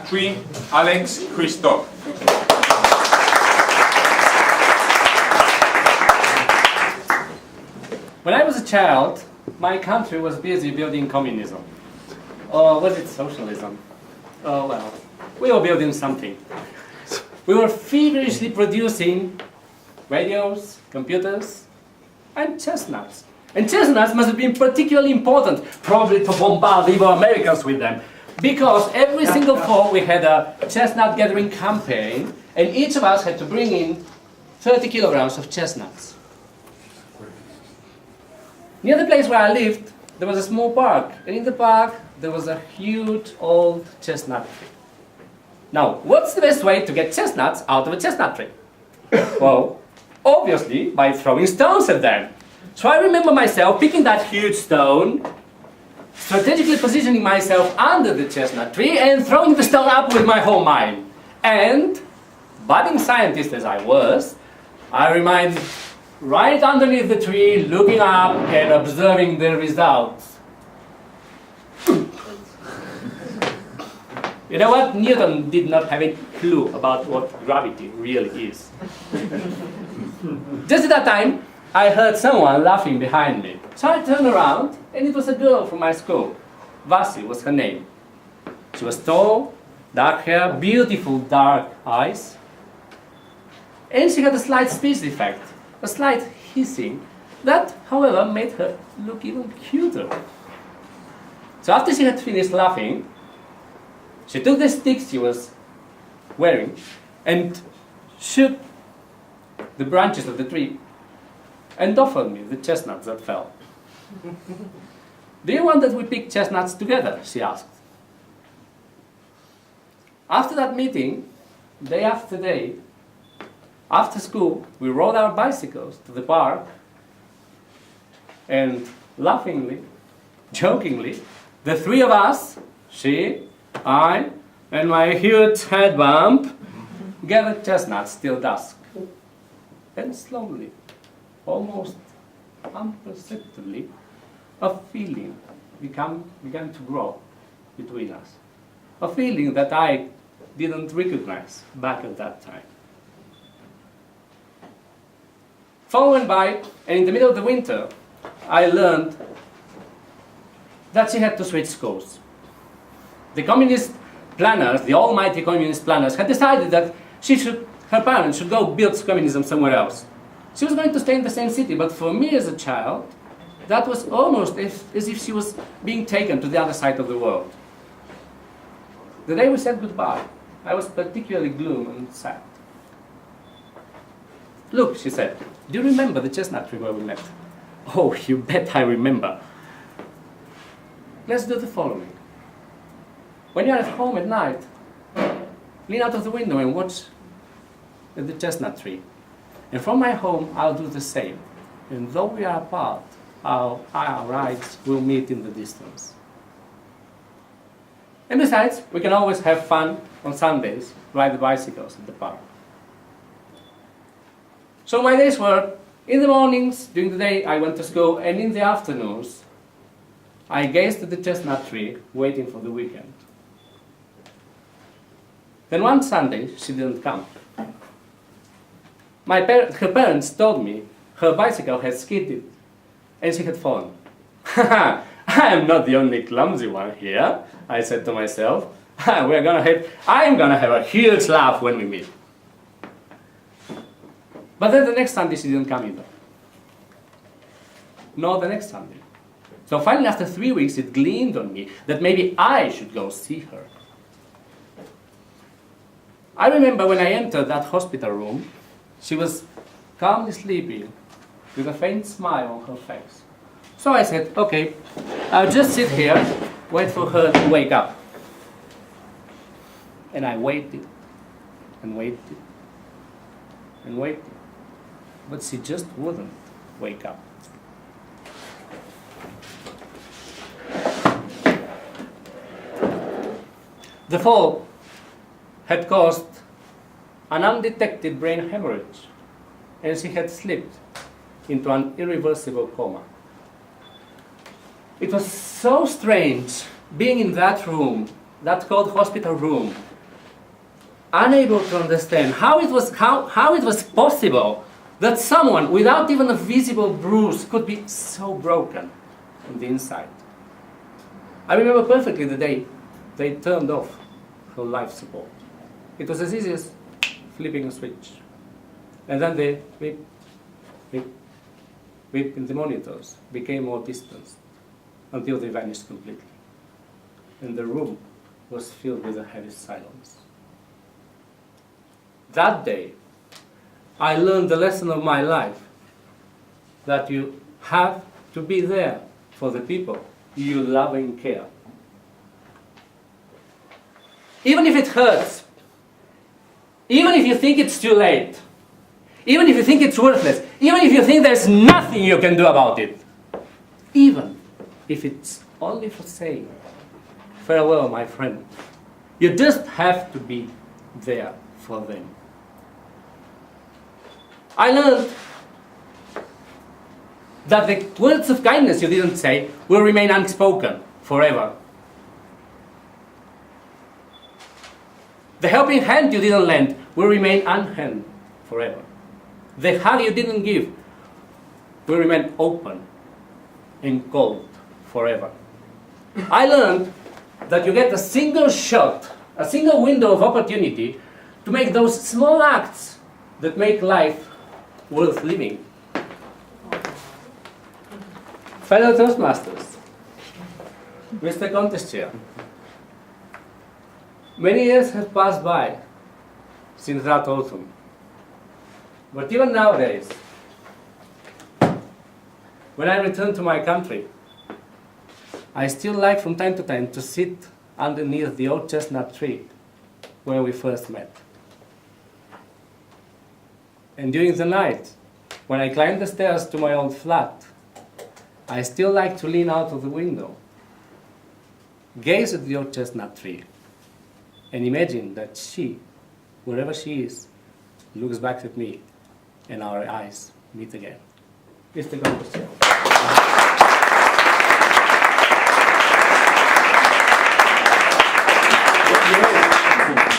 puis Alex Christophe. When I was a child, my country was busy building communism. Or was it socialism? Oh well, we were building something. We were feverishly producing radios, computers, and chestnuts. And chestnuts must have been particularly important, probably to bombard the Americans with them. Because every single fall we had a chestnut gathering campaign, and each of us had to bring in 30 kilograms of chestnuts. Near the place where I lived, there was a small park, and in the park there was a huge old chestnut tree. Now, what's the best way to get chestnuts out of a chestnut tree? Well, obviously by throwing stones at them. So I remember myself picking that huge stone, strategically positioning myself under the chestnut tree and throwing the stone up with my whole mind. And, budding scientist as I was, I remained right underneath the tree, looking up and observing the results. You know what? Newton did not have a clue about what gravity really is. Just at that time, I heard someone laughing behind me. So I turned around, and it was a girl from my school. Vasi was her name. She was tall, dark hair, beautiful dark eyes. And she had a slight speech defect, a slight hissing, that, however, made her look even cuter. So after she had finished laughing, she took the stick she was wearing and shook the branches of the tree and offered me the chestnuts that fell. Do you want that we pick chestnuts together? She asked. After that meeting, day after day, after school, we rode our bicycles to the park and laughingly, jokingly, the three of us, she, I, and my huge head bump, gathered chestnuts till dusk. And slowly, almost imperceptibly, a feeling began to grow between us. A feeling that I didn't recognize back at that time. Fall went by, and in the middle of the winter, I learned that she had to switch schools. The communist planners, the almighty communist planners, had decided that her parents should go build communism somewhere else. She was going to stay in the same city, but for me as a child, that was almost as if she was being taken to the other side of the world. The day we said goodbye, I was particularly gloomy and sad. Look, she said, do you remember the chestnut tree where we met? Oh, you bet I remember. Let's do the following. When you're at home at night, lean out of the window and watch the chestnut tree. And from my home, I'll do the same. And though we are apart, our eyes will meet in the distance. And besides, we can always have fun on Sundays, ride the bicycles at the park. So my days were, in the mornings, during the day, I went to school, and in the afternoons, I gazed at the chestnut tree, waiting for the weekend. Then one Sunday, she didn't come. Her parents told me her bicycle had skidded, and she had fallen. I am not the only clumsy one here, I said to myself. I'm gonna have a huge laugh when we meet. But then the next Sunday she didn't come either. Nor the next Sunday. So finally, after 3 weeks, it gleamed on me that maybe I should go see her. I remember when I entered that hospital room, she was calmly sleeping with a faint smile on her face. So I said, okay, I'll just sit here, wait for her to wake up. And I waited, and waited, and waited. But she just wouldn't wake up. The fall had caused an undetected brain hemorrhage, and she had slipped into an irreversible coma. It was so strange being in that room, that cold hospital room, unable to understand how it was possible that someone without even a visible bruise could be so broken on the inside. I remember perfectly the day they turned off her life support. It was as easy as flipping a switch. And then the beep, beep, beep in the monitors became more distant until they vanished completely. And the room was filled with a heavy silence. That day, I learned the lesson of my life, that you have to be there for the people you love and care. Even if it hurts, even if you think it's too late, even if you think it's worthless, even if you think there's nothing you can do about it, even if it's only for saying, farewell, my friend, you just have to be there for them. I learned that the words of kindness you didn't say will remain unspoken forever. The helping hand you didn't lend will remain unheld forever. The hug you didn't give will remain open and cold forever. I learned that you get a single shot, a single window of opportunity to make those small acts that make life worth living. Fellow Toastmasters, Mr. Contest Chair, many years have passed by since that autumn. But even nowadays, when I return to my country, I still like from time to time to sit underneath the old chestnut tree where we first met. And during the night, when I climb the stairs to my old flat, I still like to lean out of the window, gaze at the old chestnut tree, and imagine that she, wherever she is, looks back at me, and our eyes meet again. Mr. Contest Chair.